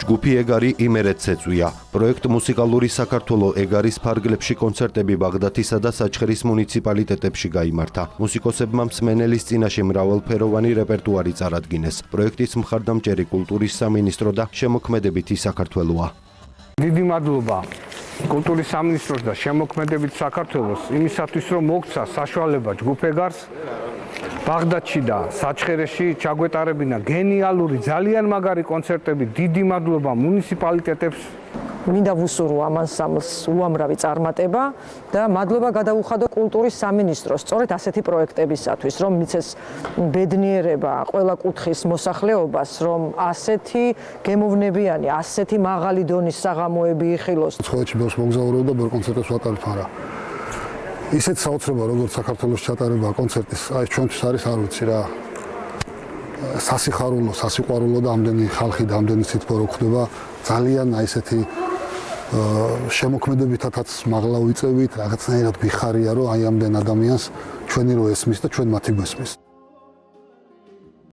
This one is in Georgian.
ჯგუფი ეგარი იმერეთ ცეწვია. პროექტ მუსიკალური საქართველო ეგარის ფარგლებში კონცერტები ბაღდათისა და საჩხერის მუნიციპალიტეტებში გაიმართა. მუსიკოსებმა მსმენელის წინაშე მრავალფეროვანი რეპერტუარი წარადგინეს. პროექტის მხარდამჭერი კულტურის სამინისტრო და შემოქმედებითი საქართველოა. დიდი მადლობა კულტურის სამინისტროს და შემოქმედებით საქართველოს იმისათვის, რომ მოგცა საშუალება ჯგუფ ეგარს ბაღდათში და საჩხერეში ჩაგვეტარებინა გენიალური, ძალიან მაგარი კონცერტები. დიდი მადლობა მუნიციპალიტეტებს. მინდა ვუსურო ამ ანსამბლს უამრავი წარმატება და მადლობა გადაუხადო კულტურის სამინისტროს სწორედ ასეთი პროექტებისათვის, რომ მიცეს ბედნიერება ყველა კუთხის მოსახლეობას, რომ ასეთი გემოვნებიანი, ასეთი მაღალი დონის საღამოები იხილოს. ცხოველში ბევრს მოგზაურობ და ბევრ კონცერტებს ვატარებ, არა. ისეთ საოცრება, როგორც საქართველოს ჩატარება კონცერტის, აი ჩვენთვის არის, არ ვიცი რა. სასიხარულო, სასიყვარულო და ამდენი ხალხი და ამდენი სითბო რო ხდება, ძალიან აი ესეთი შემოქმედებითაც მაღლა ვიწევით, რაღაცნაირად ვიხარია, რომ აი ამდენ ადამიანს ჩვენი რო ესმის და ჩვენ მათი გვესმის.